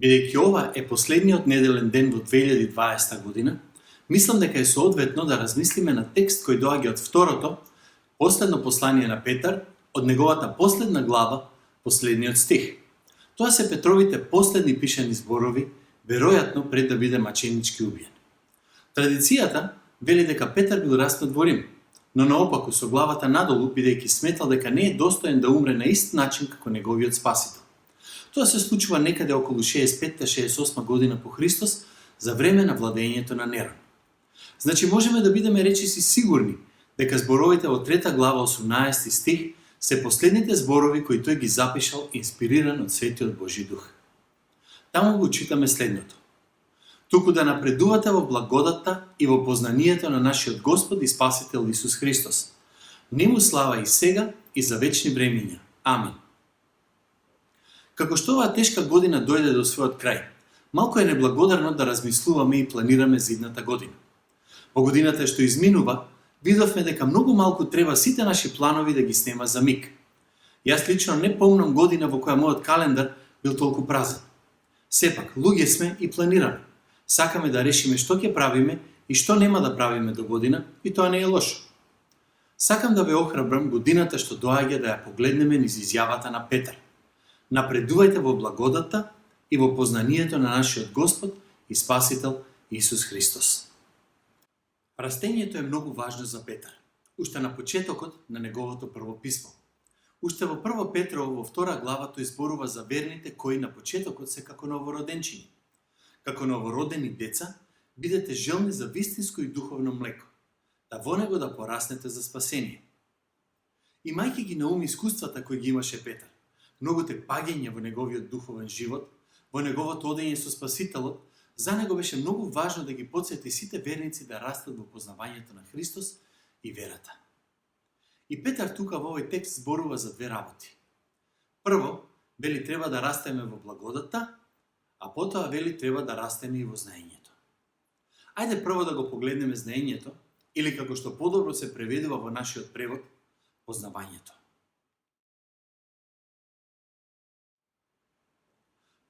Бидејќи ова е последниот неделен ден во 2020 година, мислам дека е соодветно да размислиме на текст кој доаѓа од второто, последно послание на Петар, од неговата последна глава, последниот стих. Тоа се Петровите последни пишани зборови, веројатно пред да биде маченички убиен. Традицијата вели дека Петар бил распнат во Рим, но наопаку со главата надолу, бидејќи сметал дека не е достоен да умре на ист начин како неговиот спасител. Тоа се случува некаде околу 65-68 година по Христос, за време на владењето на Нерон. Значи можеме да бидеме речиси сигурни дека зборовите во 3 глава 18 стих се последните зборови кои тој ги запишал инспириран од Светиот Божи Дух. Таму го читаме следното: туку да напредувате во благодатта и во познанието на нашиот Господ и Спасител Исус Христос. Нему слава и сега и за вечни времиња. Амин. Како што оваа тешка година дојде до својот крај, малку е неблагодарно да размислуваме и планираме за идната година. Во годината што изминува, видовме дека многу малку треба сите наши планови да ги снема за миг. Јас лично не помнам година во која мојот календар бил толку празен. Сепак, луѓе сме и планираме. Сакаме да решиме што ќе правиме и што нема да правиме до година, и тоа не е лошо. Сакам да ве охрабрам годината што доаѓа да ја погледнеме низ изјавата на Петар. Напредувајте во благодатта и во познанието на нашиот Господ и Спасител Исус Христос. Растењето е многу важно за Петар, уште на почетокот на неговото прво писмо. Уште во 1 Петрово во 2 глава тој зборува за верните кои на почетокот се како новороденчињи. Како новородени деца, бидете желни за вистинско и духовно млеко, да во него да пораснете за спасение. Имајќи ги на ум искуствата кои ги имаше Петар, многуте паѓања во неговиот духовен живот, во неговото одење со Спасителот, за него беше многу важно да ги потсети сите верници да растат во познавањето на Христос и верата. И Петар тука во овој текст зборува за две работи. Прво, вели треба да растеме во благодатта, а потоа вели треба да растеме и во знаењето. Ајде прво да го погледнеме знаењето, или како што подобро се преведува во нашиот превод, познавањето.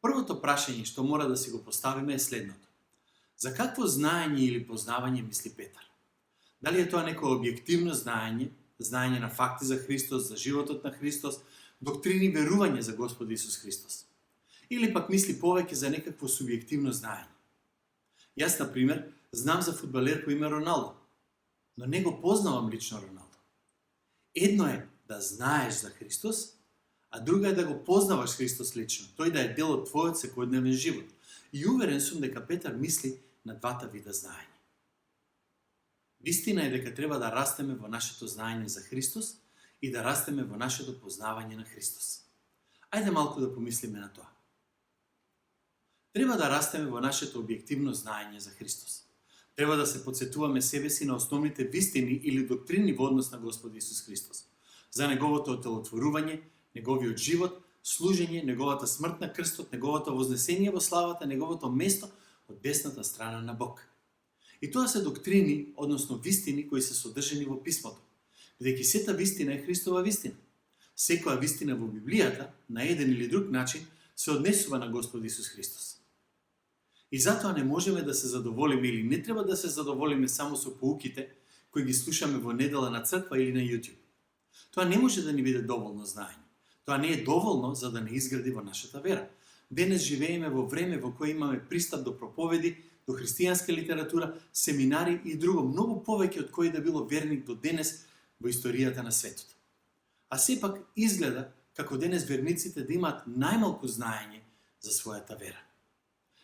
Првото прашање што мора да си го поставиме е следното: за какво знаење или познавање мисли Петар? Дали е тоа некое објективно знаење, знаење на факти за Христос, за животот на Христос, доктрини верување за Господ Исус Христос? Или пак мисли повеќе за некакво субјективно знаење? Јас, на пример, знам за фудбалер по име Роналдо, но не го познавам лично Роналдо. Едно е да знаеш за Христос, а друга е да го познаваш Христос лично, тој да е дел од твојот секојдневен живот. И уверен сум дека Петар мисли на двата вида знаење. Вистина е дека треба да растеме во нашето знаење за Христос и да растеме во нашето познавање на Христос. Ајде малку да помислиме на тоа. Треба да растеме во нашето објективно знаење за Христос. Треба да се потсетуваме себе си на основните вистини или доктрини во однос на Господ Исус Христос, за неговото отелотворување, неговиот живот, служење, неговата смрт на крстот, неговото вознесение во славата, неговото место од десната страна на Бог. И тоа се доктрини, односно вистини кои се содржани во писмото, бидејќи сета вистина е Христова вистина. Секоја вистина во Библијата, на еден или друг начин, се однесува на Господ Исус Христос. И затоа не можеме да се задоволиме или не треба да се задоволиме само со поуките кои ги слушаме во недела на црква или на YouTube. Тоа не може да ни биде доволно знаење. Тоа не е доволно за да не изгради во нашата вера. Денес живееме во време во кое имаме пристап до проповеди, до христијанска литература, семинари и друго, многу повеќе од кој да било верник до денес во историјата на светот. А сепак изгледа како денес верниците да имаат најмалку знаење за својата вера.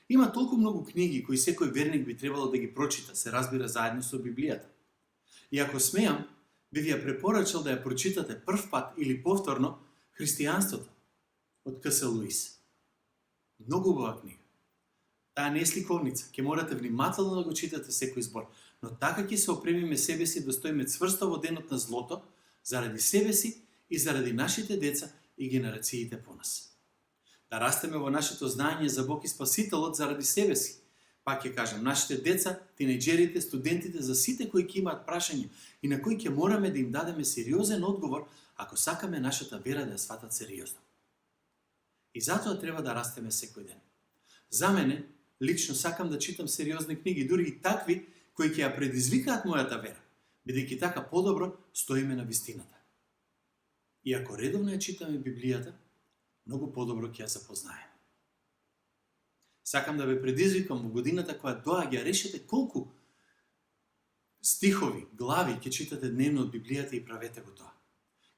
Има толку многу книги кои секој верник би требало да ги прочита, се разбира заедно со Библијата. И ако смеам, би ви ја препорачал да ја прочитате прв пат или повторно Христијанството од К.С. Луис. Многу убава книга. Таа не е сликовница, ќе морате внимателно да го читате секој збор, но така ќе се опремиме себе си да стоиме цврсто во денот на злото, заради себе си и заради нашите деца и генерациите по нас. Да растеме во нашето знаење за Бог и Спасителот заради себе си. Пак ќе кажам, нашите деца, тинејџерите, студентите, за сите кои ќе имаат прашања и на кои ќе мораме да им дадеме сериозен одговор ако сакаме нашата вера да ја сватат сериозно. И затоа треба да растеме секој ден. За мене, лично сакам да читам сериозни книги, дури и такви кои ќе ја предизвикаат мојата вера, бидејќи така подобро стоиме на вистината. И ако редовно ја читаме Библијата, многу подобро ќе ја запознаеме. Сакам да ве предизвикам во годината која доаѓа, решете колку стихови, глави ќе читате дневно од Библијата и правете го тоа.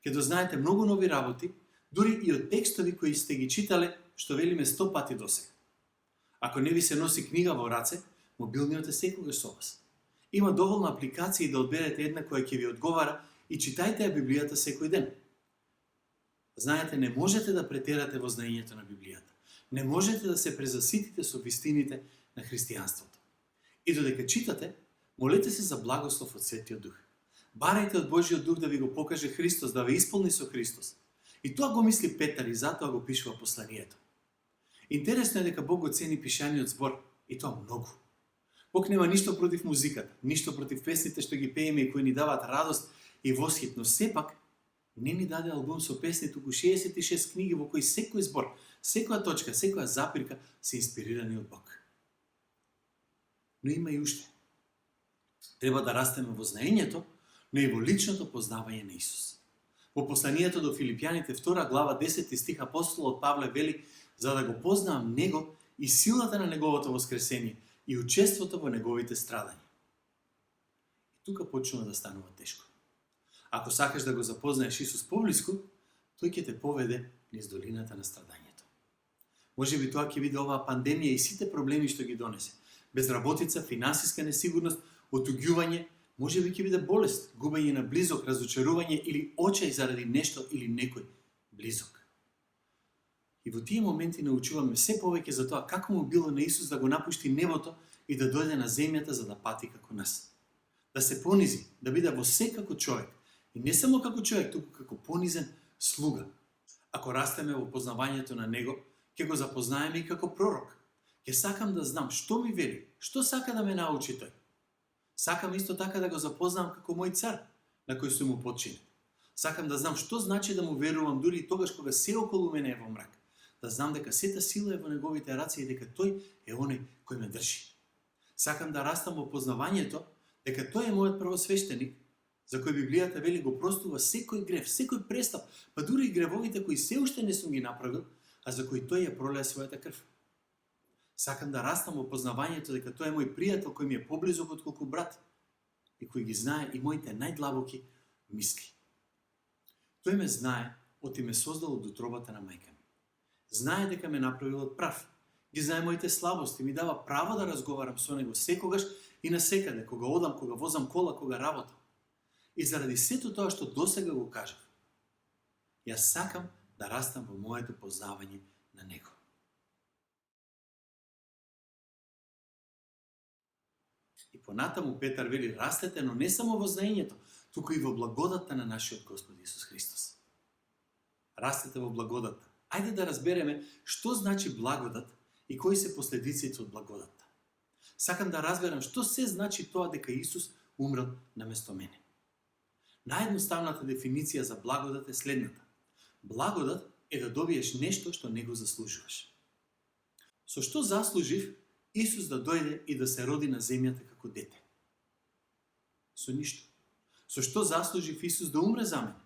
Ќе дознаете многу нови работи, дури и од текстови кои сте ги читале, што велиме 100 пати досега. Ако не ви се носи книга во раце, мобилниот е секогаш со вас. Има доволно апликации да одберете една која ќе ви одговара и читајте ја Библијата секој ден. Знаете, не можете да претерате во знаењето на Библијата. Не можете да се презаситите со вистините на христијанството. И додека читате, молете се за благослов од Светиот Дух. Барајте од Божиот Дух да ви го покаже Христос, да ве исполни со Христос. И тоа го мисли Петар и затоа го пишува посланието. Интересно е дека Бог го цени пишаниот збор, и тоа многу. Бог нема ништо против музиката, ништо против песните што ги пееме и кои ни даваат радост и восхит, но сепак не ни даде албум со песни, туку 66 книги во кои секој збор, секоја точка, секоја запирка се инспирирани од Бог. Но има и уште. Треба да растеме во знаењето, но и во личното познавање на Исус. Во посланието до Филипјаните 2 глава 10 стих апостолот Павле вели: за да го познавам Него и силата на Неговото воскресение и учеството во Неговите страдања. И тука почнува да станува тешко. Ако сакаш да го запознаеш Исус поблиску, тој ќе те поведе низ долината на страдањето. Може би тоа ќе биде оваа пандемија и сите проблеми што ги донесе. Безработица, финансиска несигурност, отуѓување, може би ќе биде болест, губење на близок, разочарување или очај заради нешто или некој близок. И во тие моменти научуваме се повеќе за тоа како му било на Исус да го напушти небото и да дојде на земјата за да пати како нас. Да се понизи, да биде во се како човек. И не само како човек, туку како понизен слуга. Ако растеме во познавањето на Него, ќе го запознаеме и како пророк. Ќе сакам да знам што ми вели, што сака да ме научи тој. Сакам исто така да го запознам како мој цар, на кој сум му подчинет. Сакам да знам што значи да му верувам дури и тогаш кога се околу мене е во мрак. Да знам дека сета сила е во неговите раце и дека тој е оној кој ме држи. Сакам да растам во познавањето дека тој е мојот првосвештеник, за кој Библијата вели го простува секој грев, секој престап, па дури и гревовите кои се уште не сум ги направил, а за кои тој ја пролеа својата крв. Сакам да растам во познавањето дека тој е мој пријател кој ми е поблизок отколку брат и кој ги знае и моите најдлабоки мисли. Тој ме знае од и ме создал од утробата на мајка ми. Знае дека ме направил од прав. Ги знае моите слабости, ми дава право да разговарам со него секогаш и насекаде, кога одам, кога возам кола, кога работам. И заради сето тоа што досега го кажав, јас сакам да растам во моето познавање на него. И понатаму Петар вели: растете, но не само во знаењето, туку и во благодатта на нашиот Господ Исус Христос. Растете во благодатта. Ајде да разбереме што значи благодат и кои се последиците од благодатта. Сакам да разберам што се значи тоа дека Исус умрел наместо мене. Наједноставната дефиниција за благодат е следната. Благодат е да добиеш нешто што не го заслужуваш. Со што заслужив Исус да дојде и да се роди на земјата како дете? Со ништо. Со што заслужив Исус да умре за мене?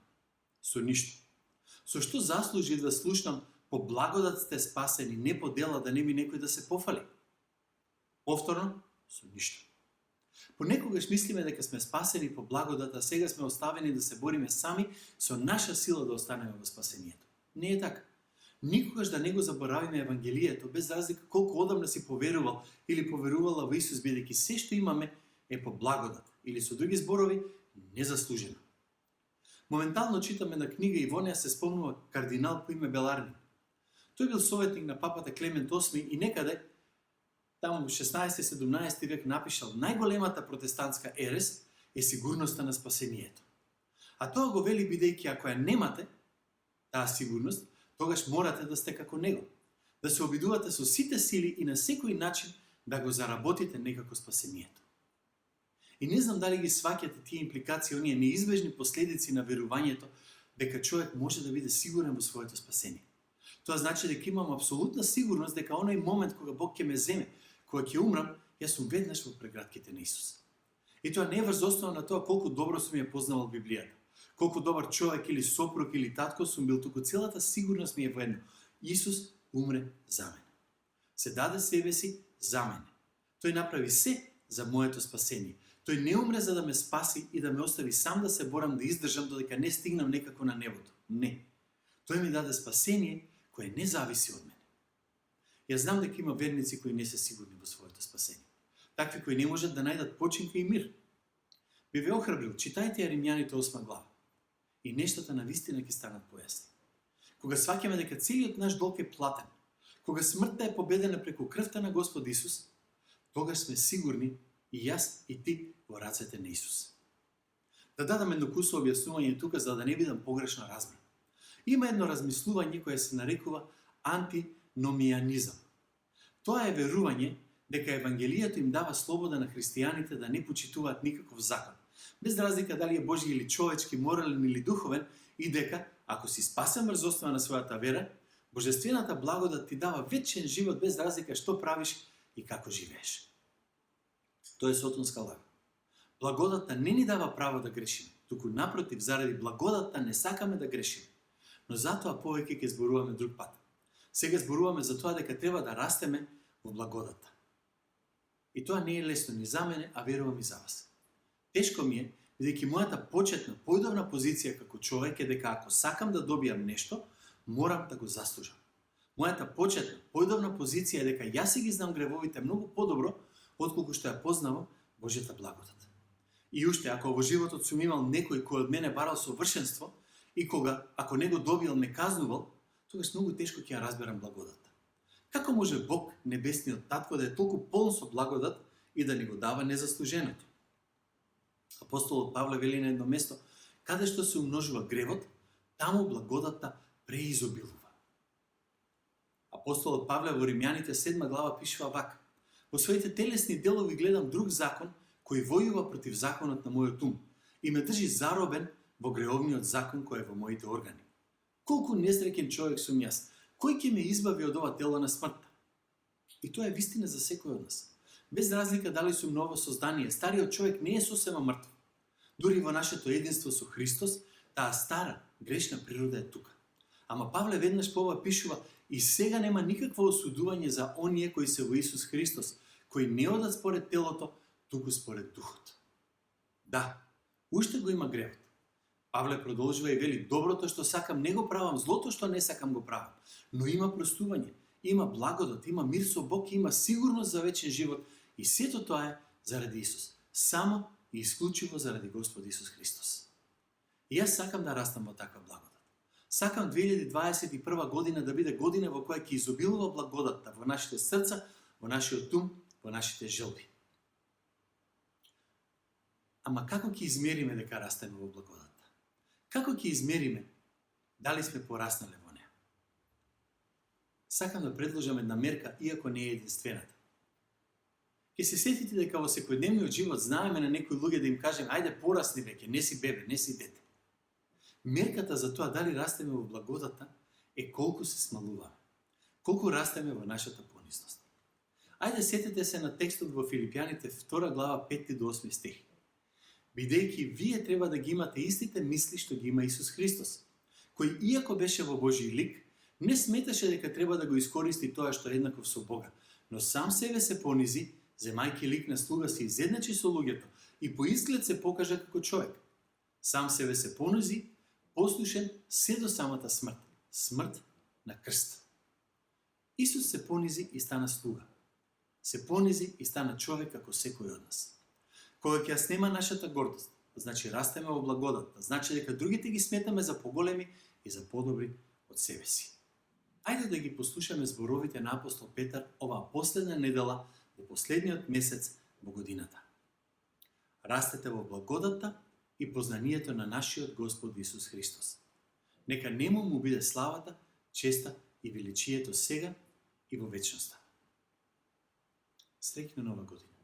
Со ништо. Со што заслужив да слушнам по благодат сте спасени, не по дела, да не би некој да се пофали? Повторно, со ништо. Понекогаш мислиме дека сме спасени по благодат, а сега сме оставени да се бориме сами со наша сила да останеме во спасението. Не е така. Никогаш да не го заборавиме Евангелието, без разлика колку одамна си поверувал или поверувала во Исус, бидејќи се што имаме е по благодат, или со други зборови, незаслужено. Моментално читаме на книга и во неја се спомнува кардинал по име Белармин. Тој бил советник на папата Клемент VIII и некаде таму во 16-17 век напишал: најголемата протестантска ерес е сигурноста на спасението. А тоа го вели бидејќи ако ја немате таа сигурност, тогаш морате да сте како него, да се обидувате со сите сили и на секој начин да го заработите некако спасението. И не знам дали ги сваќате тие импликации, оние неизбежни последици на верувањето дека човек може да биде сигурен во своето спасение. Тоа значи дека имам апсолутна сигурност дека оној момент кога Бог ќе ме земе, кога ќе умрам, јас сум веднаш во прегратките на Исус. И тоа не е врз основа на тоа колку добро сум ја познавал Библијата, колку добар човек или сопруг или татко сум бил, туку целата сигурност ми е во едно. Исус умре за мене. Се даде себе си за мене. Тој направи се за моето спасение. Тој не умре за да ме спаси и да ме остави сам да се борам да издржам додека не стигнам некако на небото. Не. Тој ми даде спасение кое не зависи од мене. Јас знам дека има верници кои не се сигурни во своето спасение. Такви кои не можат да најдат починка и мир. Би ве охрабрил, читајте ја Римјаните 8 глава. И нештата навистина ќе станат појасни. Кога сваќаме дека целиот наш долг е платен, кога смртта е победена преку крвта на Господ Исус, тогаш сме сигурни и јас и ти во рацете на Исус. Да дадам едно кусо објаснување тука за да не бидам погрешно разбран. Има едно размислување кое се нарекува антиномијанизам. Тоа е верување дека Евангелието им дава слобода на христијаните да не почитуваат никаков закон, без разлика дали е Божји или човечки, морален или духовен, и дека, ако си спасен врз основа на својата вера, Божествената благодат ти дава вечен живот без разлика што правиш и како живееш. Тоа е сотонска лага. Благодатта не ни дава право да грешиме, туку напротив, заради благодатта не сакаме да грешиме. Но затоа повеќе ќе зборуваме друг пат. Сега зборуваме за тоа дека треба да растеме во благодатта. И тоа не е лесно ни за мене, а верувам и за вас. Тешко ми е, бидејќи мојата почетна, појдовна позиција како човек е дека ако сакам да добијам нешто, морам да го заслужам. Мојата почетна, појдовна позиција е дека јас си ги знам гревовите многу подобро, отколку што ја познавам Божјата благодат. И уште, ако во животот сум имал некој кој од мене барал совршенство, и кога, ако не го добил, ме казнувал, тогаш многу тешко ќе ја разберам благодата. Како може Бог, небесниот татко, да е толку полн со благодат и да ни го дава незаслуженото? Апостолот Павле вели на едно место, каде што се умножува гревот, таму благодата преизобилува. Апостолот Павле во Римјаните 7 глава пишува вака: во своите телесни делови гледам друг закон кој војува против законот на мојот ум и ме држи заробен во греовниот закон кој е во моите органи. Колку несреќен човек сум јас, кој ќе ме избави од ова тело на смртта? И тоа е вистина за секој од нас. Без разлика дали сум ново создание, стариот човек не е сосема мртв. Дури во нашето единство со Христос, таа стара, грешна природа е тука. Ама Павле веднаш пова пишува: и сега нема никакво осудување за оние кои се во Исус Христос, кои не одат според телото, туку според духот. Да, уште го има гревот. Павле продолжува и вели: доброто што сакам не го правам, злото што не сакам го правам. Но има простување, има благодат, има мир со Бог, има сигурност за вечен живот и сето тоа е заради Исус. Само и исклучиво заради Господ Исус Христос. И јас сакам да растам во таква благодат. Сакам 2021 година да биде година во која ќе изобилува благодатта во нашите срца, во нашиот ум, во нашите желби. Ама како ќе измериме дека растеме во благодатта? Како ќе измериме дали сме пораснале во неа? Сакам да предложам една мерка, иако не е единствената. Ќе се сетите дека во секојдневниот живот знаеме на некои луѓе да им кажем: ајде порасни веќе, не си бебе, не си дете. Мерката за тоа дали растеме во благодата е колку се смалуваме, колку растеме во нашата понизност. Ајде сетете се на текстот во Филипјаните 2 глава 5 до 8 стих. Бидејќи вие треба да ги имате истите мисли што ги има Исус Христос, кој иако беше во Божји лик, не сметаше дека треба да го искористи тоа што е еднаков со Бога, но сам себе се понизи, земајќи лик на слуга се изедначи со луѓето и по изглед се покажа како човек. Сам себе се понизи, послушен се до самата смрт, смрт на крст. Исус се понизи и стана слуга. Се понизи и стана човек како секој од нас. Кога ќе ја снема нашата гордост, значи растеме во благодатта, значи дека другите ги сметаме за поголеми и за подобри од себе си. Ајде да ги послушаме зборовите на апостол Петар оваа последна недела во последниот месец во годината. Растете во благодатта и познанието на нашиот Господ Исус Христос. Нека нему му биде славата, честа и величието сега и во вечноста. Среќна нова година!